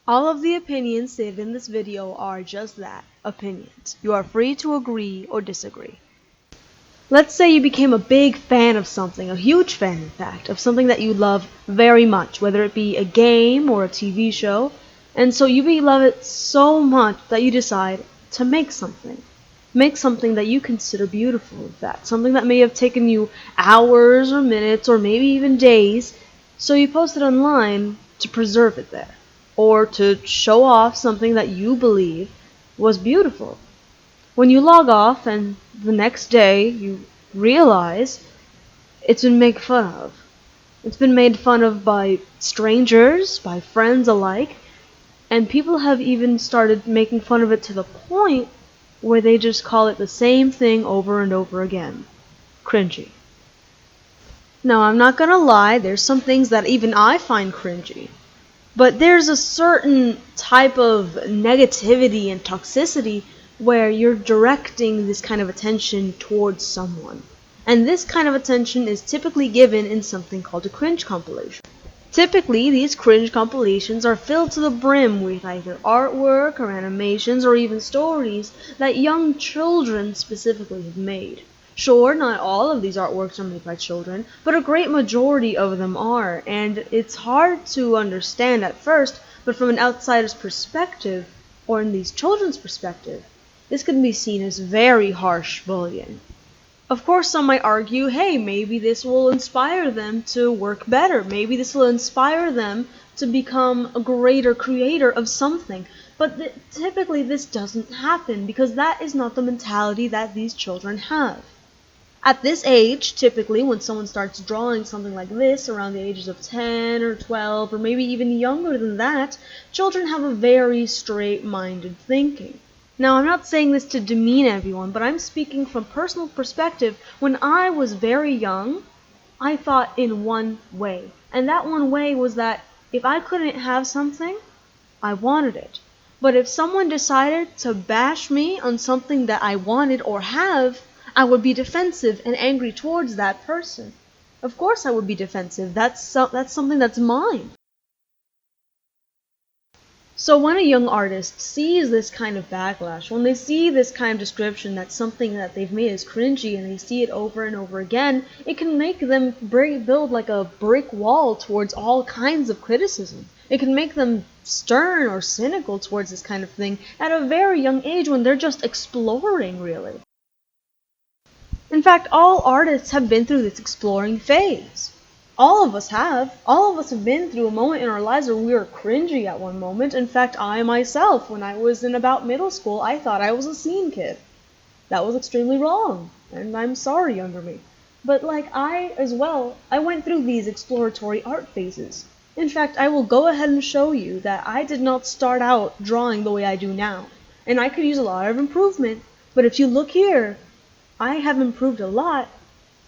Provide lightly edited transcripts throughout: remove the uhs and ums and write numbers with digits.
All of the opinions stated in this video are just that, opinions. You are free to agree or disagree. Let's say you became a big fan of something, a huge fan in fact, of something that you love very much, whether it be a game or a TV show, and so you love it so much that you decide to make something. Make something that you consider beautiful, in fact, something that may have taken you hours or minutes or maybe even days, so you post it online to preserve it there, or to show off something that you believe was beautiful. When you log off and the next day you realize it's been made fun of. It's been made fun of by strangers, by friends alike, and people have even started making fun of it to the point where they just call it the same thing over and over again. Cringy. Now, I'm not gonna lie, there's some things that even I find cringy. But there's a certain type of negativity and toxicity where you're directing this kind of attention towards someone. And this kind of attention is typically given in something called a cringe compilation. Typically, these cringe compilations are filled to the brim with either artwork or animations or even stories that young children specifically have made. Sure, not all of these artworks are made by children, but a great majority of them are, and it's hard to understand at first, but from an outsider's perspective, or in these children's perspective, this can be seen as very harsh bullying. Of course, some might argue, hey, maybe this will inspire them to work better. Maybe this will inspire them to become a greater creator of something. But typically this doesn't happen because that is not the mentality that these children have. At this age, typically, when someone starts drawing something like this around the ages of 10 or 12 or maybe even younger than that, children have a very straight-minded thinking. Now, I'm not saying this to demean everyone, but I'm speaking from personal perspective. When I was very young, I thought in one way. And that one way was that if I couldn't have something, I wanted it. But if someone decided to bash me on something that I wanted or have, I would be defensive and angry towards that person. Of course I would be defensive. That's something that's mine. So when a young artist sees this kind of backlash, when they see this kind of description that something that they've made is cringy and they see it over and over again, it can make them build like a brick wall towards all kinds of criticism. It can make them stern or cynical towards this kind of thing at a very young age when they're just exploring, really. In fact, all artists have been through this exploring phase. All of us have. All of us have been through a moment in our lives where we were cringy at one moment. In fact, I myself, when I was in about middle school, I thought I was a scene kid. That was extremely wrong, and I'm sorry, younger me. But I went through these exploratory art phases. In fact, I will go ahead and show you that I did not start out drawing the way I do now, and I could use a lot of improvement. But if you look here, I have improved a lot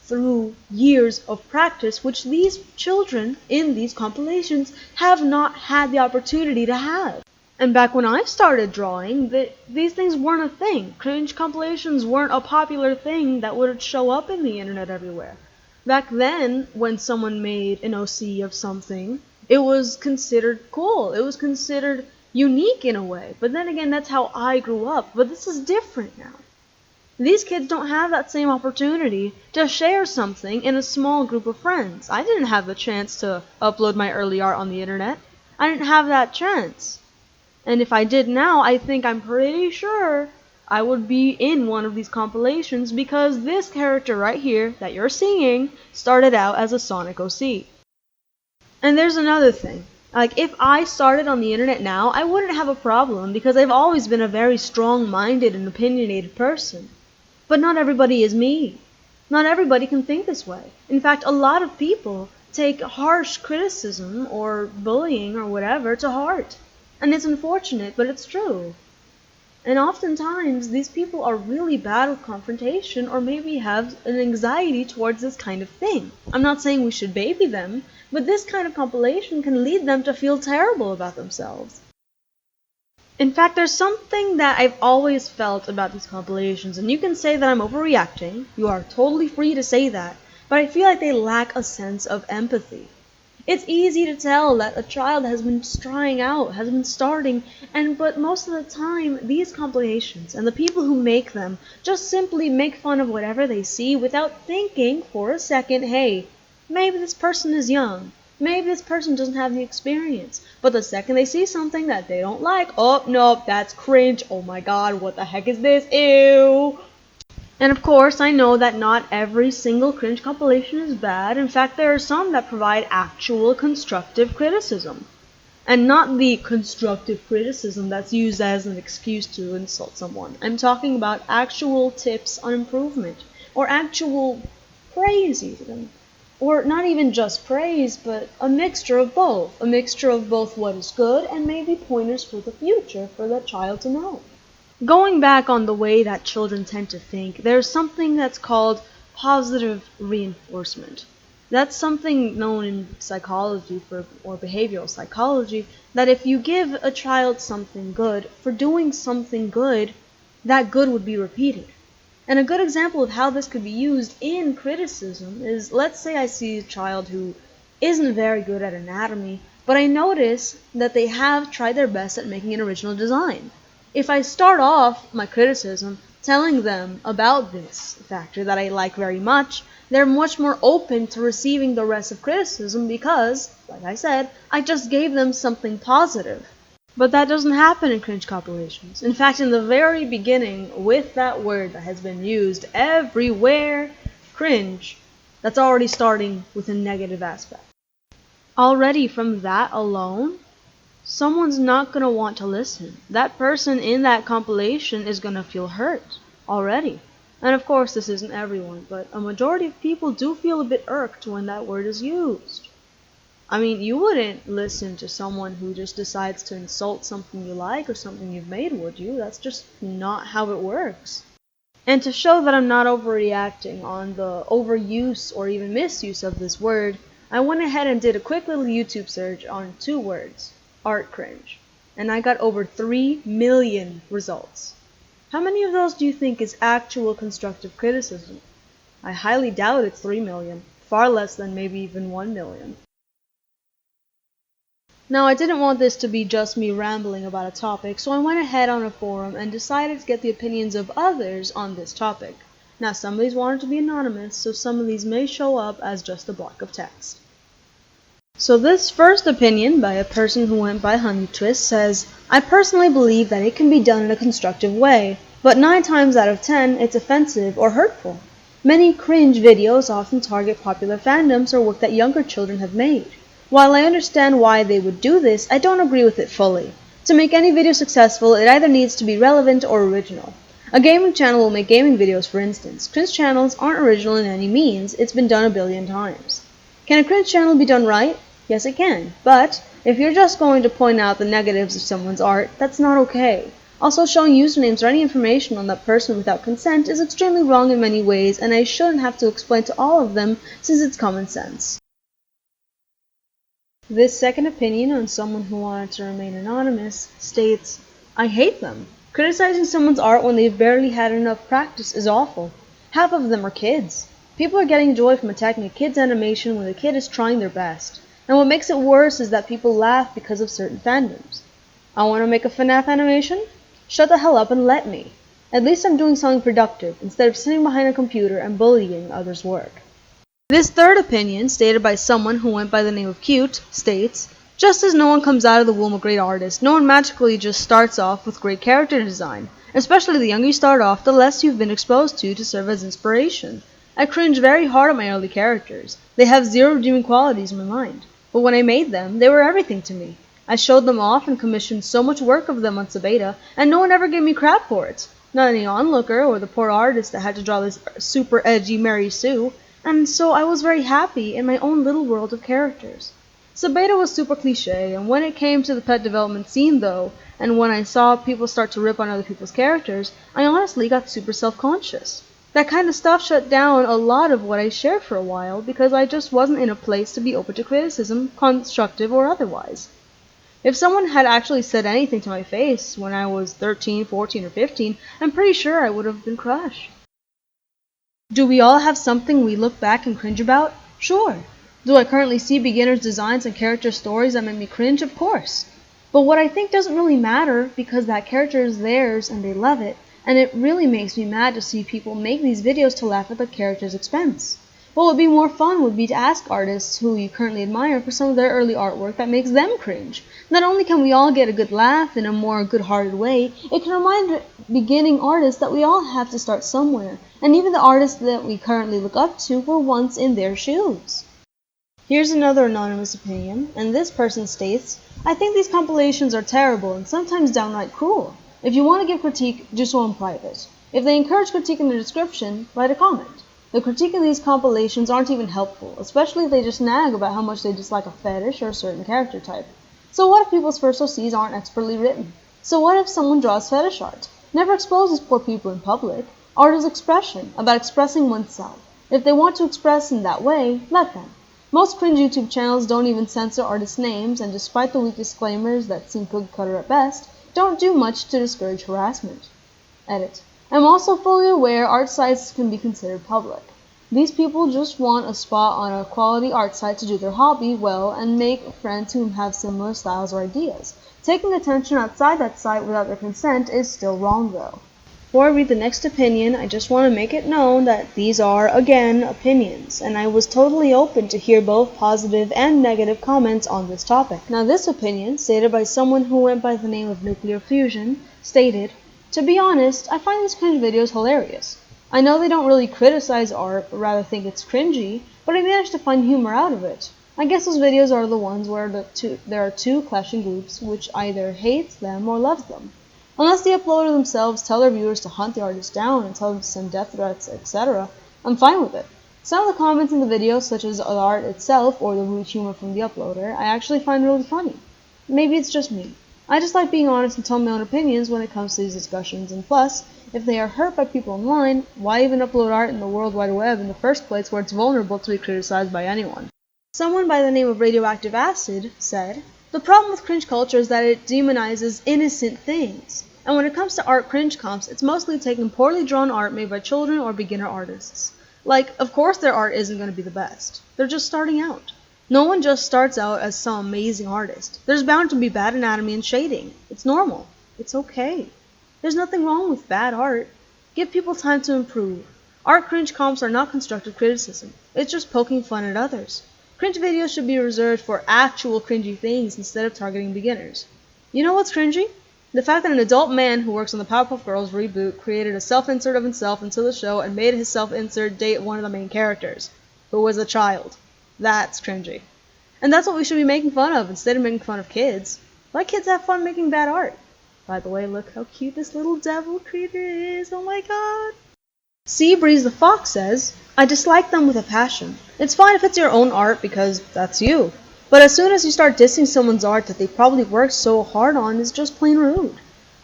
through years of practice, which these children in these compilations have not had the opportunity to have. And back when I started drawing, these things weren't a thing. Cringe compilations weren't a popular thing that would show up in the internet everywhere. Back then, when someone made an OC of something, it was considered cool. It was considered unique in a way. But then again, that's how I grew up. But this is different now. These kids don't have that same opportunity to share something in a small group of friends. I didn't have the chance to upload my early art on the internet. I didn't have that chance. And if I did now, I'm pretty sure I would be in one of these compilations because this character right here that you're seeing started out as a Sonic OC. And there's another thing. If I started on the internet now, I wouldn't have a problem because I've always been a very strong-minded and opinionated person. But not everybody is me. Not everybody can think this way. In fact, a lot of people take harsh criticism or bullying or whatever to heart. And it's unfortunate, but it's true. And oftentimes, these people are really bad with confrontation or maybe have an anxiety towards this kind of thing. I'm not saying we should baby them, but this kind of compilation can lead them to feel terrible about themselves. In fact, there's something that I've always felt about these compilations, and you can say that I'm overreacting. You are totally free to say that, but I feel like they lack a sense of empathy. It's easy to tell that a child has been trying out, has been starting, but most of the time, these compilations and the people who make them just simply make fun of whatever they see without thinking for a second, hey, maybe this person is young. Maybe this person doesn't have the experience. But the second they see something that they don't like, oh, no, that's cringe. Oh my god, what the heck is this? Ew. And of course, I know that not every single cringe compilation is bad. In fact, there are some that provide actual constructive criticism. And not the constructive criticism that's used as an excuse to insult someone. I'm talking about actual tips on improvement, or actual praise even. Or not even just praise, but a mixture of both. A mixture of both what is good and maybe pointers for the future for that child to know. Going back on the way that children tend to think, there's something that's called positive reinforcement. That's something known in psychology or behavioral psychology, that if you give a child something good, for doing something good, that good would be repeated. And a good example of how this could be used in criticism is, let's say I see a child who isn't very good at anatomy, but I notice that they have tried their best at making an original design. If I start off my criticism telling them about this factor that I like very much, they're much more open to receiving the rest of criticism because, like I said, I just gave them something positive. But that doesn't happen in cringe compilations. In fact, in the very beginning, with that word that has been used everywhere, cringe, that's already starting with a negative aspect. Already from that alone, someone's not going to want to listen. That person in that compilation is going to feel hurt already. And of course, this isn't everyone, but a majority of people do feel a bit irked when that word is used. I mean, you wouldn't listen to someone who just decides to insult something you like or something you've made, would you? That's just not how it works. And to show that I'm not overreacting on the overuse or even misuse of this word, I went ahead and did a quick little YouTube search on 2 words, art cringe, and I got over 3 million results. How many of those do you think is actual constructive criticism? I highly doubt it's 3 million, far less than maybe even 1 million. Now, I didn't want this to be just me rambling about a topic, so I went ahead on a forum and decided to get the opinions of others on this topic. Now, some of these wanted to be anonymous, so some of these may show up as just a block of text. So this first opinion by a person who went by Honey Twist says, I personally believe that it can be done in a constructive way, but 9 times out of 10 it's offensive or hurtful. Many cringe videos often target popular fandoms or work that younger children have made. While I understand why they would do this, I don't agree with it fully. To make any video successful, it either needs to be relevant or original. A gaming channel will make gaming videos, for instance. Cringe channels aren't original in any means, it's been done a billion times. Can a cringe channel be done right? Yes, it can. But if you're just going to point out the negatives of someone's art, that's not okay. Also, showing usernames or any information on that person without consent is extremely wrong in many ways, and I shouldn't have to explain to all of them since it's common sense. This second opinion on someone who wanted to remain anonymous states, I hate them. Criticizing someone's art when they've barely had enough practice is awful. Half of them are kids. People are getting joy from attacking a kid's animation when the kid is trying their best. And what makes it worse is that people laugh because of certain fandoms. I want to make a FNAF animation? Shut the hell up and let me. At least I'm doing something productive instead of sitting behind a computer and bullying others' work. This third opinion, stated by someone who went by the name of Cute, states, just as no one comes out of the womb a great artist, no one magically just starts off with great character design. Especially the younger you start off, the less you've been exposed to serve as inspiration. I cringe very hard at my early characters. They have 0 redeeming qualities in my mind. But when I made them, they were everything to me. I showed them off and commissioned so much work of them on Sabeta, and no one ever gave me crap for it. Not any onlooker or the poor artist that had to draw this super edgy Mary Sue. And so I was very happy in my own little world of characters. Sabeta was super cliche, and when it came to the pet development scene though, and when I saw people start to rip on other people's characters, I honestly got super self-conscious. That kind of stuff shut down a lot of what I shared for a while because I just wasn't in a place to be open to criticism, constructive or otherwise. If someone had actually said anything to my face when I was 13, 14, or 15, I'm pretty sure I would have been crushed. Do we all have something we look back and cringe about? Sure. Do I currently see beginners' designs and character stories that make me cringe? Of course. But what I think doesn't really matter because that character is theirs and they love it, and it really makes me mad to see people make these videos to laugh at the character's expense. What would be more fun would be to ask artists who you currently admire for some of their early artwork that makes them cringe. Not only can we all get a good laugh in a more good-hearted way, it can remind beginning artists that we all have to start somewhere, and even the artists that we currently look up to were once in their shoes. Here's another anonymous opinion, and this person states, I think these compilations are terrible and sometimes downright cruel. If you want to give critique, do so in private. If they encourage critique in the description, write a comment. The critique of these compilations aren't even helpful, especially if they just nag about how much they dislike a fetish or a certain character type. So what if people's first OCs aren't expertly written? So what if someone draws fetish art? Never expose these poor people in public. Art is expression, about expressing oneself. If they want to express in that way, let them. Most cringe YouTube channels don't even censor artists' names, and despite the weak disclaimers that seem cookie-cutter at best, don't do much to discourage harassment. Edit. I'm also fully aware art sites can be considered public. These people just want a spot on a quality art site to do their hobby well and make friends who have similar styles or ideas. Taking attention outside that site without their consent is still wrong though. Before I read the next opinion, I just want to make it known that these are, again, opinions, and I was totally open to hear both positive and negative comments on this topic. Now this opinion, stated by someone who went by the name of Nuclear Fusion, stated, to be honest, I find these cringe videos hilarious. I know they don't really criticize art, but rather think it's cringy, but I managed to find humor out of it. I guess those videos are the ones where there are two clashing groups which either hates them or loves them. Unless the uploader themselves tell their viewers to hunt the artist down and tell them to send death threats, etc., I'm fine with it. Some of the comments in the video, such as the art itself or the rude humor from the uploader, I actually find really funny. Maybe it's just me. I just like being honest and telling my own opinions when it comes to these discussions, and plus, if they are hurt by people online, why even upload art in the World Wide Web in the first place where it's vulnerable to be criticized by anyone? Someone by the name of Radioactive Acid said, the problem with cringe culture is that it demonizes innocent things. And when it comes to art cringe comps, it's mostly taking poorly drawn art made by children or beginner artists. Like, of course their art isn't going to be the best. They're just starting out. No one just starts out as some amazing artist. There's bound to be bad anatomy and shading. It's normal. It's okay. There's nothing wrong with bad art. Give people time to improve. Art cringe comps are not constructive criticism. It's just poking fun at others. Cringe videos should be reserved for actual cringy things instead of targeting beginners. You know what's cringy? The fact that an adult man who works on the Powerpuff Girls reboot created a self-insert of himself into the show and made his self-insert date one of the main characters, who was a child. That's cringy. And that's what we should be making fun of instead of making fun of kids. Let kids have fun making bad art. By the way, look how cute this little devil creature is. Oh my god. Seabreeze the Fox says, I dislike them with a passion. It's fine if it's your own art because that's you. But as soon as you start dissing someone's art that they probably worked so hard on, it's just plain rude.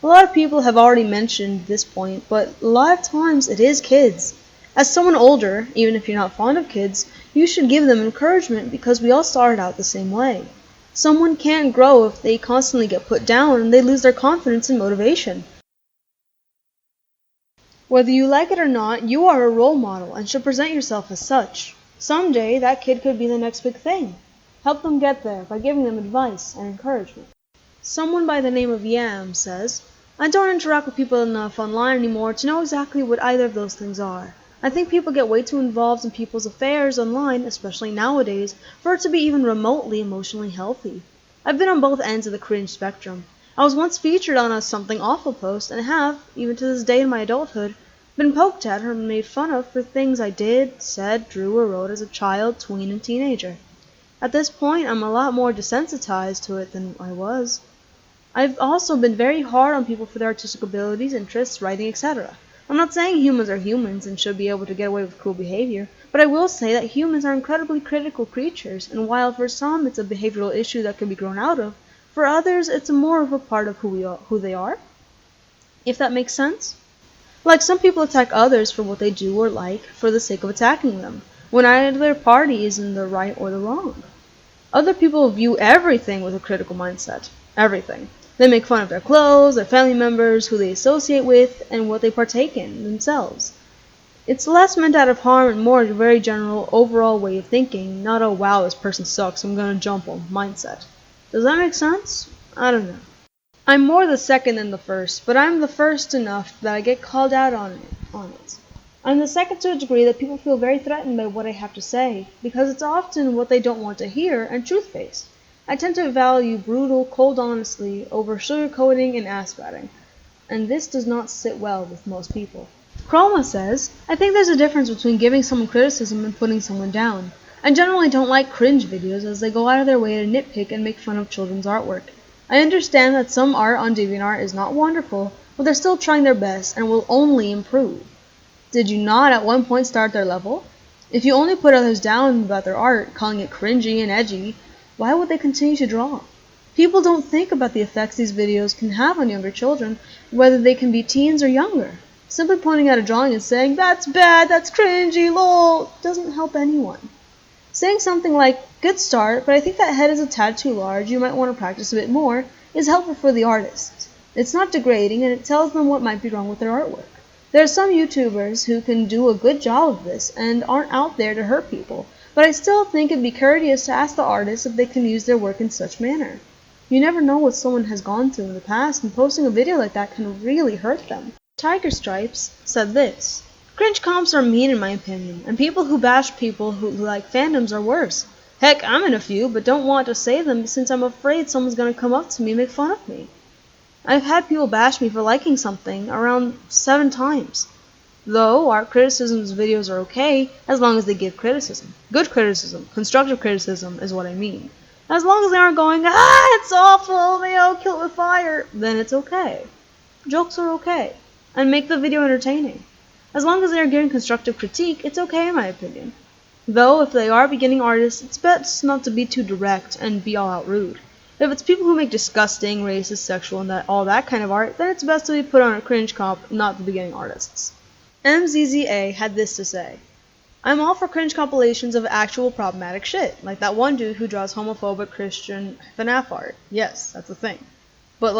A lot of people have already mentioned this point, but a lot of times it is kids. As someone older, even if you're not fond of kids, you should give them encouragement because we all started out the same way. Someone can't grow if they constantly get put down and they lose their confidence and motivation. Whether you like it or not, you are a role model and should present yourself as such. Someday, that kid could be the next big thing. Help them get there by giving them advice and encouragement. Someone by the name of Yam says, I don't interact with people enough online anymore to know exactly what either of those things are. I think people get way too involved in people's affairs online, especially nowadays, for it to be even remotely emotionally healthy. I've been on both ends of the cringe spectrum. I was once featured on a something awful post and have, even to this day in my adulthood, been poked at or made fun of for things I did, said, drew, or wrote as a child, tween, and teenager. At this point, I'm a lot more desensitized to it than I was. I've also been very hard on people for their artistic abilities, interests, writing, etc. I'm not saying humans are humans and should be able to get away with cruel behavior, but I will say that humans are incredibly critical creatures, and while for some it's a behavioral issue that can be grown out of, for others it's more of a part of who they are, if that makes sense. Like some people attack others for what they do or like for the sake of attacking them, when either party is in the right or the wrong. Other people view everything with a critical mindset. Everything. They make fun of their clothes, their family members, who they associate with, and what they partake in themselves. It's less meant out of harm and more a very general overall way of thinking, not a wow this person sucks, I'm gonna jump on mindset. Does that make sense? I don't know. I'm more the second than the first, but I'm the first enough that I get called out on it. I'm the second to a degree that people feel very threatened by what I have to say, because it's often what they don't want to hear and truth-based. I tend to value brutal, cold honesty over sugarcoating and ass-ratting, and this does not sit well with most people. Chroma says, I think there's a difference between giving someone criticism and putting someone down. I generally don't like cringe videos as they go out of their way to nitpick and make fun of children's artwork. I understand that some art on DeviantArt is not wonderful, but they're still trying their best and will only improve. Did you not at one point start their level? If you only put others down about their art, calling it cringy and edgy, why would they continue to draw? People don't think about the effects these videos can have on younger children, whether they can be teens or younger. Simply pointing out a drawing and saying, that's bad, that's cringy, lol, doesn't help anyone. Saying something like, good start, but I think that head is a tad too large, you might want to practice a bit more, is helpful for the artist. It's not degrading and it tells them what might be wrong with their artwork. There are some YouTubers who can do a good job of this and aren't out there to hurt people, but I still think it'd be courteous to ask the artist if they can use their work in such manner. You never know what someone has gone through in the past, and posting a video like that can really hurt them. Tiger Stripes said this, Cringe Comps are mean in my opinion, and people who bash people who like fandoms are worse. Heck, I'm in a few, but don't want to say them since I'm afraid someone's gonna come up to me and make fun of me. I've had people bash me for liking something around 7 times. Though art criticism's videos are okay, as long as they give criticism. Good criticism, constructive criticism is what I mean. As long as they aren't going, it's awful, may I kill it with fire, then it's okay. Jokes are okay, and make the video entertaining. As long as they are giving constructive critique, it's okay in my opinion. Though, if they are beginning artists, it's best not to be too direct and be all out rude. If it's people who make disgusting, racist, sexual, and all that kind of art, then it's best to be put on a cringe comp, not the beginning artists. MZZA had this to say, I'm all for cringe compilations of actual problematic shit, like that one dude who draws homophobic Christian FNAF art. Yes, that's a thing. But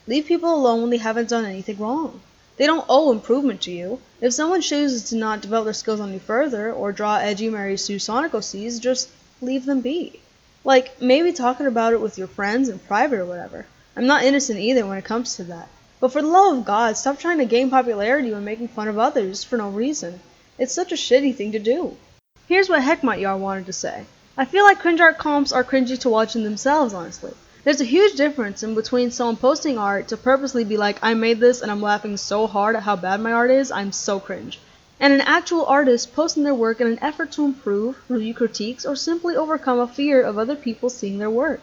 leave people alone when they haven't done anything wrong. They don't owe improvement to you. If someone chooses to not develop their skills any further, or draw edgy Mary Sue Sonic OCs, just leave them be. Maybe talking about it with your friends in private or whatever. I'm not innocent either when it comes to that. But for the love of God, stop trying to gain popularity when making fun of others for no reason. It's such a shitty thing to do. Here's what Heckmut wanted to say. I feel like cringe art comps are cringy to watch in themselves, honestly. There's a huge difference in between someone posting art to purposely be like, I made this and I'm laughing so hard at how bad my art is, I'm so cringe, and an actual artist posting their work in an effort to improve, review critiques, or simply overcome a fear of other people seeing their work.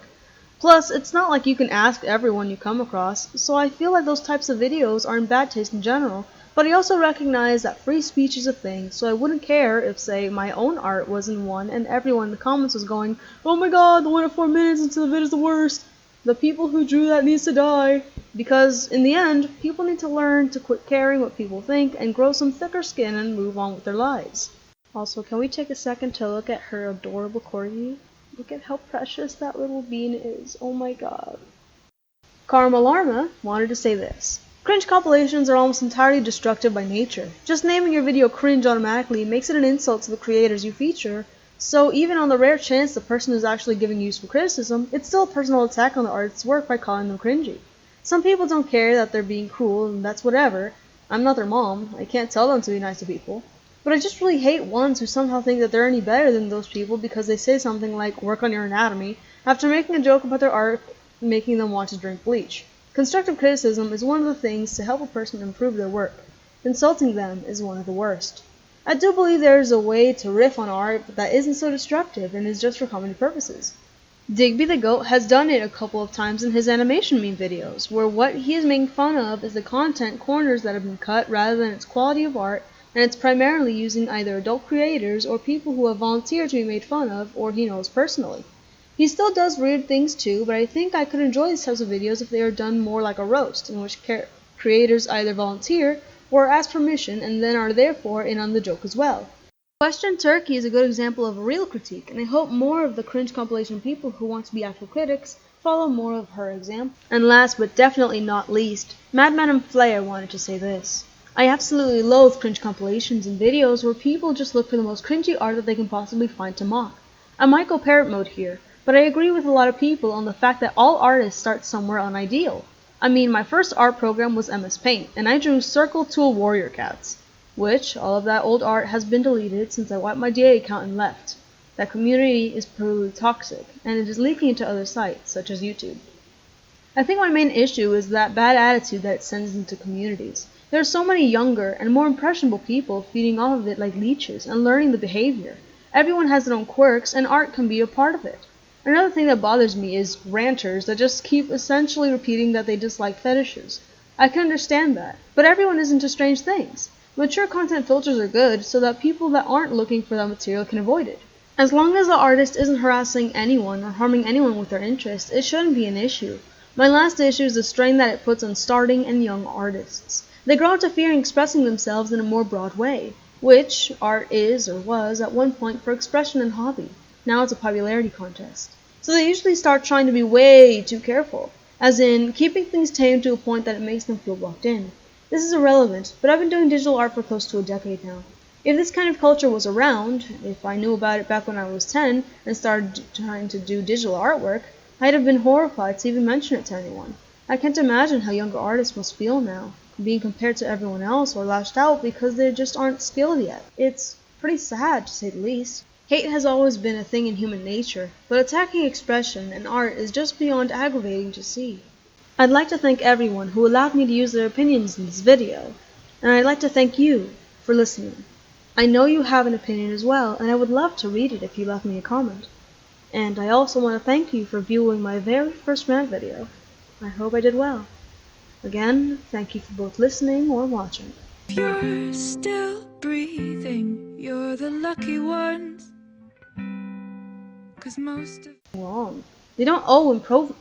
Plus, it's not like you can ask everyone you come across, so I feel like those types of videos are in bad taste in general, but I also recognize that free speech is a thing, so I wouldn't care if, say, my own art was in one and everyone in the comments was going, oh my god, the one at 4 minutes into the vid is the worst. The people who drew that needs to die. Because, in the end, people need to learn to quit caring what people think and grow some thicker skin and move on with their lives. Also, can we take a second to look at her adorable corgi? Look at how precious that little bean is. Oh my god. Karma Larma wanted to say this. Cringe compilations are almost entirely destructive by nature. Just naming your video cringe automatically makes it an insult to the creators you feature, so even on the rare chance the person is actually giving useful criticism, it's still a personal attack on the artist's work by calling them cringy. Some people don't care that they're being cruel, and that's whatever. I'm not their mom. I can't tell them to be nice to people. But I just really hate ones who somehow think that they're any better than those people because they say something like, work on your anatomy, after making a joke about their art, making them want to drink bleach. Constructive criticism is one of the things to help a person improve their work. Insulting them is one of the worst. I do believe there is a way to riff on art that isn't so destructive and is just for comedy purposes. Digby the Goat has done it a couple of times in his animation meme videos, where what he is making fun of is the content corners that have been cut rather than its quality of art, and it's primarily using either adult creators or people who have volunteered to be made fun of or he knows personally. He still does weird things too, but I think I could enjoy these types of videos if they are done more like a roast, in which creators either volunteer or ask permission and then are therefore in on the joke as well. Question Turkey is a good example of a real critique, and I hope more of the cringe compilation people who want to be actual critics follow more of her example. And last but definitely not least, Madman and Flair wanted to say this. I absolutely loathe cringe compilations and videos where people just look for the most cringy art that they can possibly find to mock. I might go parrot mode here, but I agree with a lot of people on the fact that all artists start somewhere unideal. I mean, my first art program was MS Paint, and I drew Circle Tool Warrior Cats, which, all of that old art has been deleted since I wiped my DA account and left. That community is purely toxic, and it is leaking into other sites, such as YouTube. I think my main issue is that bad attitude that it sends into communities. There are so many younger and more impressionable people feeding off of it like leeches and learning the behavior. Everyone has their own quirks, and art can be a part of it. Another thing that bothers me is ranters that just keep essentially repeating that they dislike fetishes. I can understand that, but everyone is into strange things. Mature content filters are good so that people that aren't looking for that material can avoid it. As long as the artist isn't harassing anyone or harming anyone with their interests, it shouldn't be an issue. My last issue is the strain that it puts on starting and young artists. They grow into fearing expressing themselves in a more broad way, which art is or was at one point for expression and hobby. Now it's a popularity contest. So they usually start trying to be way too careful, as in keeping things tame to a point that it makes them feel locked in. This is irrelevant, but I've been doing digital art for close to a decade now. If this kind of culture was around, if I knew about it back when I was 10 and started trying to do digital artwork, I'd have been horrified to even mention it to anyone. I can't imagine how younger artists must feel now, being compared to everyone else or lashed out because they just aren't skilled yet. It's pretty sad, to say the least. Hate has always been a thing in human nature, but attacking expression and art is just beyond aggravating to see. I'd like to thank everyone who allowed me to use their opinions in this video, and I'd like to thank you for listening. I know you have an opinion as well, and I would love to read it if you left me a comment. And I also want to thank you for viewing my very first rant video. I hope I did well. Again, thank you for both listening or watching. If you're still breathing, you're the lucky ones. 'Cause most of Wrong. They don't owe improvement.